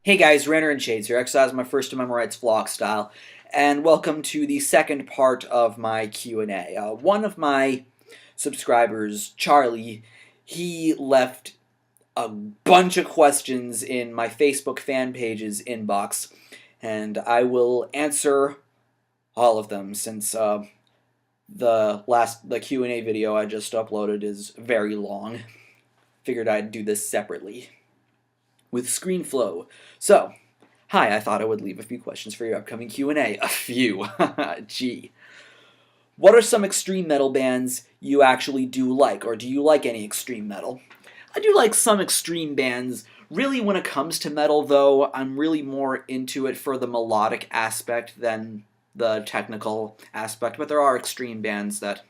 Hey guys, RanterInShades here, exercise my first to memorize vlog style, and welcome to the second part of my Q&A. One of my subscribers, Charlie, he left a bunch of questions in my Facebook fan page's inbox, and I will answer all of them since the Q&A video I just uploaded is very long. Figured I'd do this separately with ScreenFlow. So, hi, I thought I would leave a few questions for your upcoming Q&A. A few. Gee. What are some extreme metal bands you actually do like, or do you like any extreme metal? I do like some extreme bands. Really, when it comes to metal, though, I'm really more into it for the melodic aspect than the technical aspect, but there are extreme bands that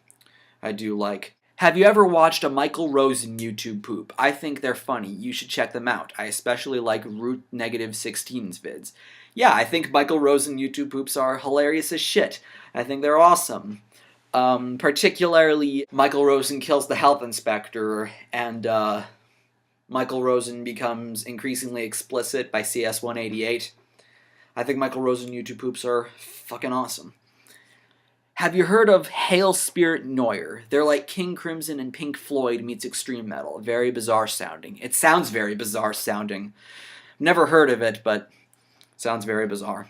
I do like. Have you ever watched a Michael Rosen YouTube poop? I think they're funny. You should check them out. I especially like Root -16's vids. Yeah, I think Michael Rosen YouTube poops are hilarious as shit. I think they're awesome. Particularly, Michael Rosen kills the health inspector, and Michael Rosen becomes increasingly explicit by CS188. I think Michael Rosen YouTube poops are fucking awesome. Have you heard of Hail Spirit Neuer? They're like King Crimson and Pink Floyd meets extreme metal. Very bizarre sounding. It sounds very bizarre sounding. Never heard of it, but sounds very bizarre.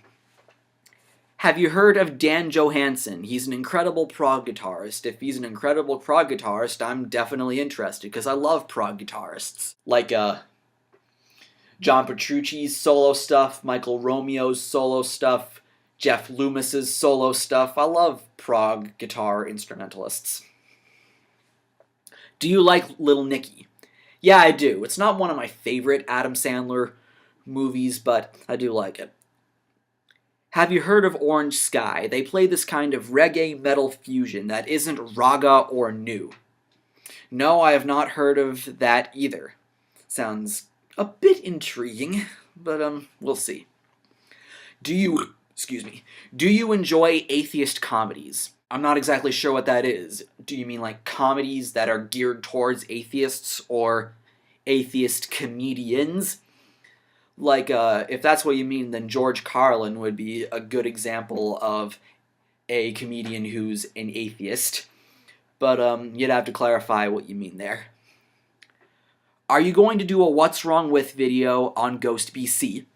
Have you heard of Dan Johansson? He's an incredible prog guitarist. If he's an incredible prog guitarist, I'm definitely interested, because I love prog guitarists. Like, John Petrucci's solo stuff, Michael Romeo's solo stuff, Jeff Loomis's solo stuff. I love prog guitar instrumentalists. Do you like Little Nicky? Yeah, I do. It's not one of my favorite Adam Sandler movies, but I do like it. Have you heard of Orange Sky? They play this kind of reggae metal fusion that isn't raga or new. No, I have not heard of that either. Sounds a bit intriguing, but we'll see. Do you enjoy atheist comedies? I'm not exactly sure what that is. Do you mean like comedies that are geared towards atheists, or atheist comedians? Like, if that's what you mean, then George Carlin would be a good example of a comedian who's an atheist. But, you'd have to clarify what you mean there. Are you going to do a What's Wrong With video on Ghost BC?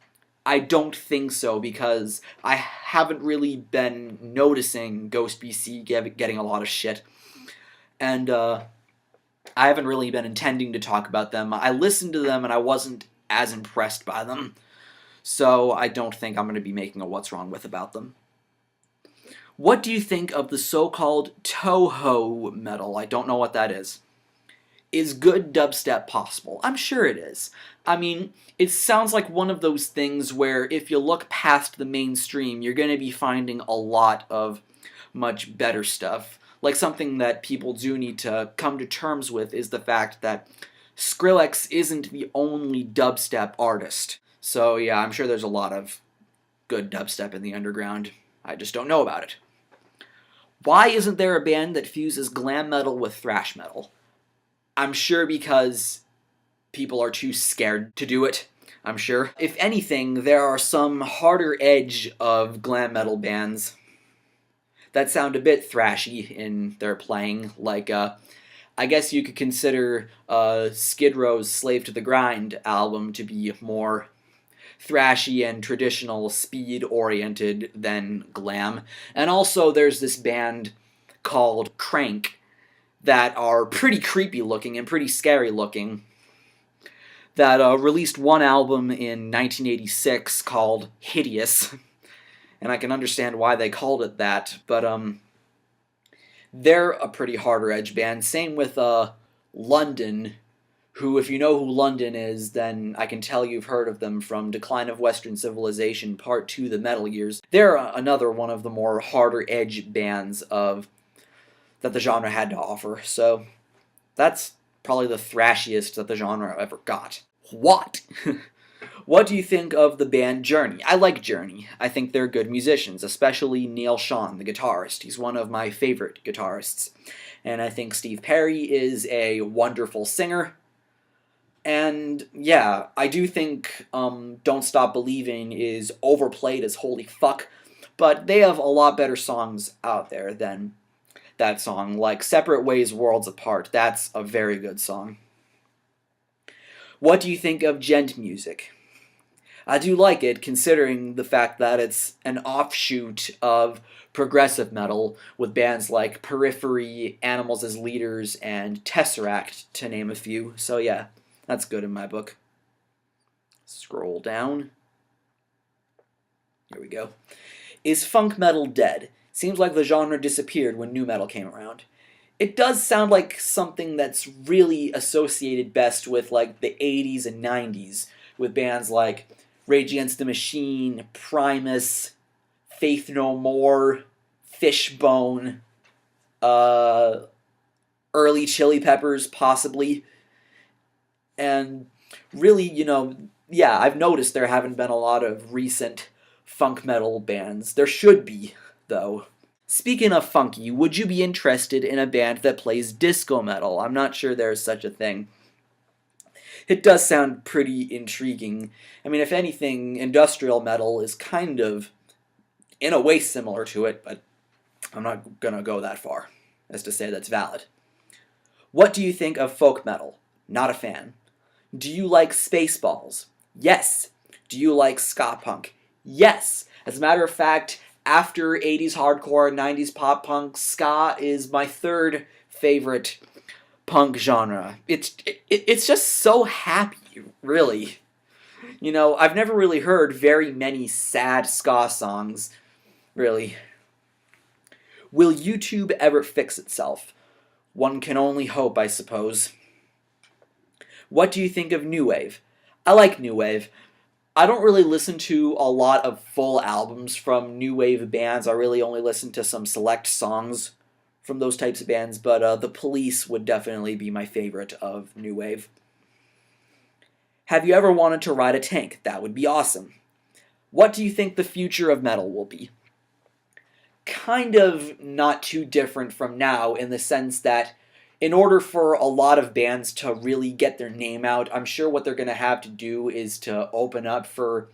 I don't think so, because I haven't really been noticing Ghost BC getting a lot of shit. And, I haven't really been intending to talk about them. I listened to them and I wasn't as impressed by them. So I don't think I'm going to be making a What's Wrong With about them. What do you think of the so-called Toho metal? I don't know what that is. Is good dubstep possible? I'm sure it is. I mean, it sounds like one of those things where if you look past the mainstream, you're going to be finding a lot of much better stuff. Like, something that people do need to come to terms with is the fact that Skrillex isn't the only dubstep artist. So yeah, I'm sure there's a lot of good dubstep in the underground. I just don't know about it. Why isn't there a band that fuses glam metal with thrash metal? I'm sure because people are too scared to do it, I'm sure. If anything, there are some harder edge of glam metal bands that sound a bit thrashy in their playing, like, I guess you could consider Skid Row's Slave to the Grind album to be more thrashy and traditional speed-oriented than glam. And also there's this band called Crank that are pretty creepy looking and pretty scary looking, that released one album in 1986 called Hideous, and I can understand why they called it that, but they're a pretty harder edge band. Same with London, who, if you know who London is, then I can tell you've heard of them from Decline of Western Civilization Part 2, The Metal Years. They're another one of the more harder edge bands that the genre had to offer, so that's probably the thrashiest that the genre ever got. What? What do you think of the band Journey? I like Journey. I think they're good musicians, especially Neil Schon, the guitarist. He's one of my favorite guitarists. And I think Steve Perry is a wonderful singer. And yeah, I do think Don't Stop Believing is overplayed as holy fuck, but they have a lot better songs out there than that song. Like Separate Ways, Worlds Apart. That's a very good song. What do you think of gent music? I do like it, considering the fact that it's an offshoot of progressive metal with bands like Periphery, Animals as Leaders, and Tesseract, to name a few. So yeah, that's good in my book. Scroll down. Here we go. Is funk metal dead? Seems like the genre disappeared when nu metal came around. It does sound like something that's really associated best with like the 80s and 90s with bands like Rage Against the Machine, Primus, Faith No More, Fishbone, uh, early Chili Peppers, possibly. And really, yeah, I've noticed there haven't been a lot of recent funk metal bands. There should be, though. Speaking of funky, would you be interested in a band that plays disco metal? I'm not sure there's such a thing. It does sound pretty intriguing. I mean, if anything, industrial metal is kind of, in a way, similar to it, but I'm not gonna go that far as to say that's valid. What do you think of folk metal? Not a fan. Do you like Spaceballs? Yes. Do you like ska punk? Yes. As a matter of fact, after 80s hardcore, 90s pop punk, ska is my third favorite punk genre. It's just so happy, really. I've never really heard very many sad ska songs, really. Will YouTube ever fix itself? One can only hope, I suppose. What do you think of new wave? I like new wave. I don't really listen to a lot of full albums from new wave bands. I really only listen to some select songs from those types of bands, but The Police would definitely be my favorite of new wave. Have you ever wanted to ride a tank? That would be awesome. What do you think the future of metal will be? Kind of not too different from now in the sense that in order for a lot of bands to really get their name out, I'm sure what they're going to have to do is to open up for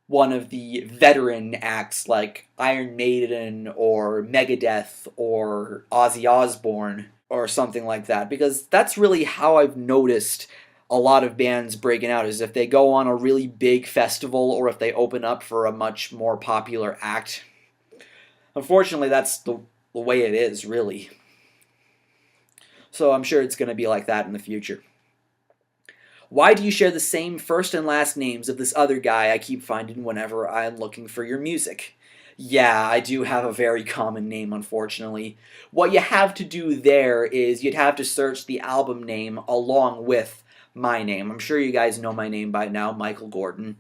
one of the veteran acts like Iron Maiden or Megadeth or Ozzy Osbourne or something like that, because that's really how I've noticed a lot of bands breaking out, is if they go on a really big festival or if they open up for a much more popular act. Unfortunately, that's the way it is, really. So I'm sure it's going to be like that in the future. Why do you share the same first and last names of this other guy I keep finding whenever I'm looking for your music? Yeah, I do have a very common name, unfortunately. What you have to do there is you'd have to search the album name along with my name. I'm sure you guys know my name by now, Michael Gordon.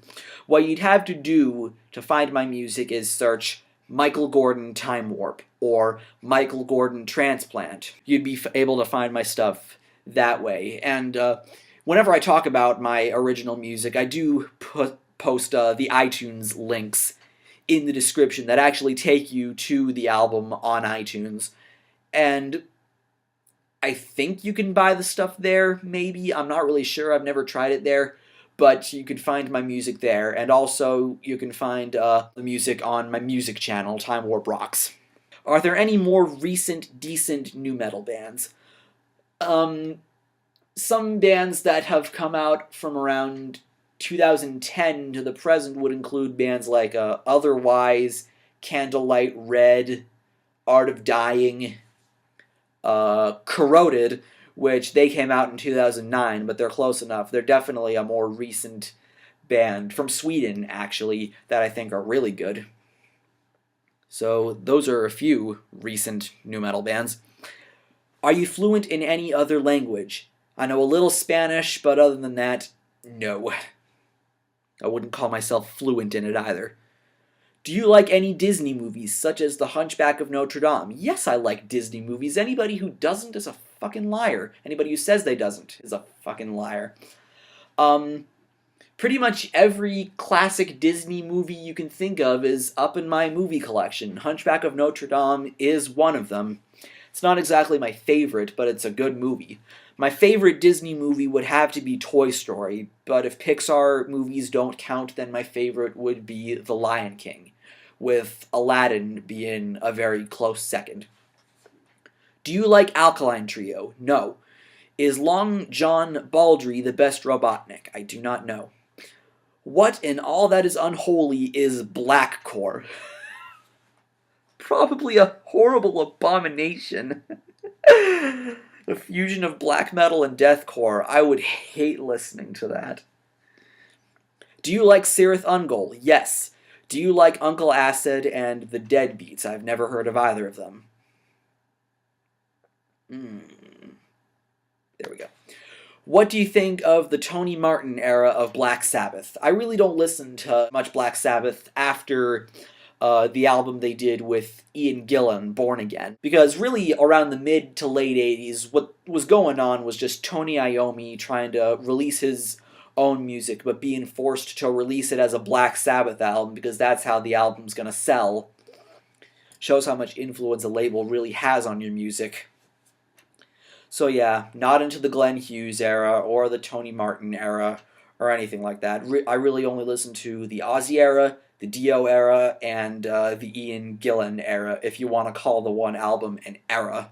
What you'd have to do to find my music is search Michael Gordon Time Warp or Michael Gordon Transplant. You'd be able to find my stuff that way. And whenever I talk about my original music, I do post the iTunes links in the description that actually take you to the album on iTunes. And I think you can buy the stuff there, maybe. I'm not really sure. I've never tried it there. But you can find my music there, and also you can find the music on my music channel, Time Warp Rocks. Are there any more recent, decent nu metal bands? Some bands that have come out from around 2010 to the present would include bands like Otherwise, Candlelight Red, Art of Dying, Corroded, which they came out in 2009, but they're close enough. They're definitely a more recent band from Sweden, actually, that I think are really good. So those are a few recent nu metal bands. Are you fluent in any other language? I know a little Spanish, but other than that, no. I wouldn't call myself fluent in it either. Do you like any Disney movies, such as The Hunchback of Notre Dame? Yes, I like Disney movies. Anybody who doesn't is a fucking liar. Anybody who says they doesn't is a fucking liar. Pretty much every classic Disney movie you can think of is up in my movie collection. Hunchback of Notre Dame is one of them. It's not exactly my favorite, but it's a good movie. My favorite Disney movie would have to be Toy Story, but if Pixar movies don't count, then my favorite would be The Lion King, with Aladdin being a very close second. Do you like Alkaline Trio? No. Is Long John Baldry the best Robotnik? I do not know. What in all that is unholy is blackcore? Probably a horrible abomination. The fusion of black metal and deathcore. I would hate listening to that. Do you like Sirith Ungol? Yes. Do you like Uncle Acid and the Deadbeats? I've never heard of either of them. There we go. What do you think of the Tony Martin era of Black Sabbath? I really don't listen to much Black Sabbath after the album they did with Ian Gillan, Born Again. Because really, around the mid to late 80s, what was going on was just Tony Iommi trying to release his own music, but being forced to release it as a Black Sabbath album because that's how the album's gonna sell. Shows how much influence a label really has on your music. So yeah, not into the Glenn Hughes era or the Tony Martin era or anything like that. I really only listen to the Ozzy era, the Dio era, and the Ian Gillan era, if you want to call the one album an era.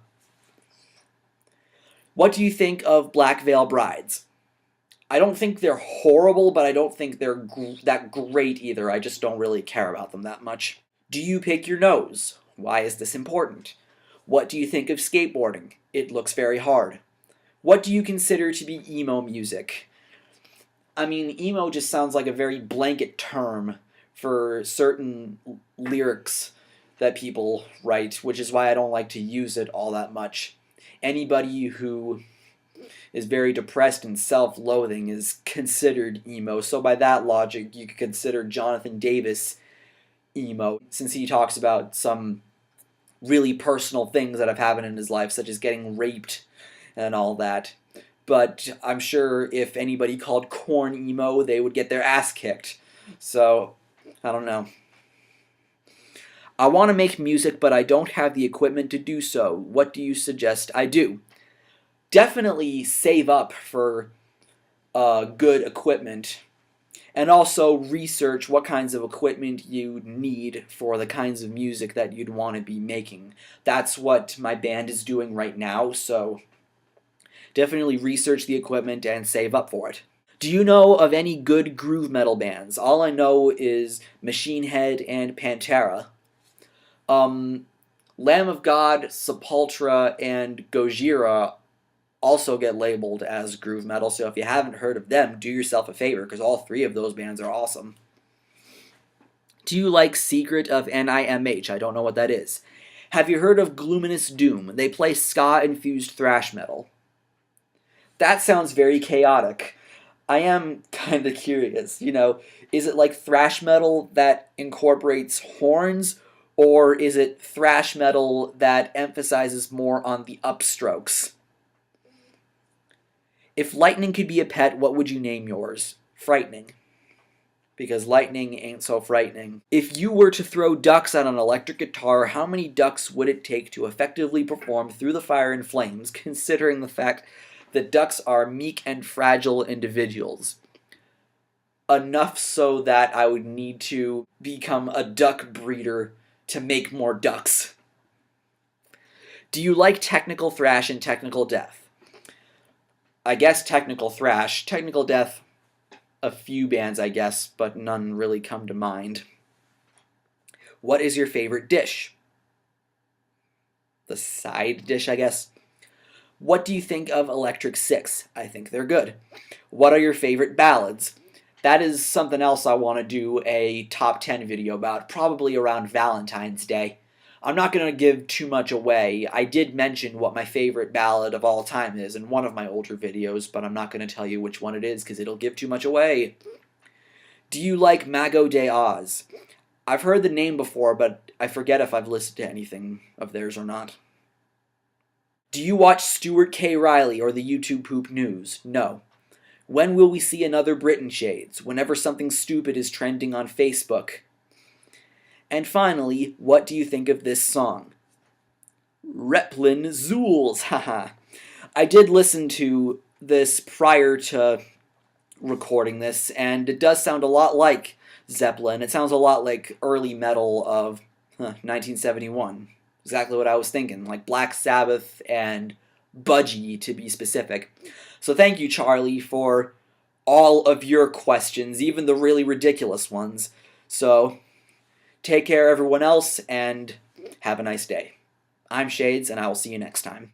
What do you think of Black Veil Brides? I don't think they're horrible, but I don't think they're that great either. I just don't really care about them that much. Do you pick your nose? Why is this important? What do you think of skateboarding? It looks very hard. What do you consider to be emo music? I mean, emo just sounds like a very blanket term for certain lyrics that people write, which is why I don't like to use it all that much. Anybody who is very depressed and self-loathing is considered emo, so by that logic, you could consider Jonathan Davis emo, since he talks about some really personal things that have happened in his life, such as getting raped and all that. But I'm sure if anybody called Korn emo, they would get their ass kicked. So, I don't know. I want to make music, but I don't have the equipment to do so. What do you suggest I do? Definitely save up for good equipment. And also research what kinds of equipment you need for the kinds of music that you'd want to be making. That's what my band is doing right now, so definitely research the equipment and save up for it. Do you know of any good groove metal bands? All I know is Machine Head and Pantera. Lamb of God, Sepultura, and Gojira also get labeled as groove metal, so if you haven't heard of them, do yourself a favor, because all three of those bands are awesome. Do you like Secret of NIMH? I don't know what that is. Have you heard of Gloominous Doom? They play ska-infused thrash metal. That sounds very chaotic. I am kind of curious, is it like thrash metal that incorporates horns, or is it thrash metal that emphasizes more on the upstrokes? If lightning could be a pet, what would you name yours? Frightening. Because lightning ain't so frightening. If you were to throw ducks on an electric guitar, how many ducks would it take to effectively perform Through the Fire and Flames, considering the fact that ducks are meek and fragile individuals? Enough so that I would need to become a duck breeder to make more ducks. Do you like technical thrash and technical death? I guess technical thrash. Technical death, a few bands, I guess, but none really come to mind. What is your favorite dish? The side dish, I guess. What do you think of Electric Six? I think they're good. What are your favorite ballads? That is something else I want to do a top 10 video about, probably around Valentine's Day. I'm not going to give too much away. I did mention what my favorite ballad of all time is in one of my older videos, but I'm not going to tell you which one it is because it'll give too much away. Do you like Mago de Oz? I've heard the name before, but I forget if I've listened to anything of theirs or not. Do you watch Stuart K. Riley or the YouTube Poop News? No. When will we see another RanterInShades? Whenever something stupid is trending on Facebook. And finally, what do you think of this song? Replin Zools, haha. I did listen to this prior to recording this, and it does sound a lot like Zeppelin. It sounds a lot like early metal of 1971. Exactly what I was thinking, like Black Sabbath and Budgie, to be specific. So thank you, Charlie, for all of your questions, even the really ridiculous ones. So take care, everyone else, and have a nice day. I'm Shades, and I will see you next time.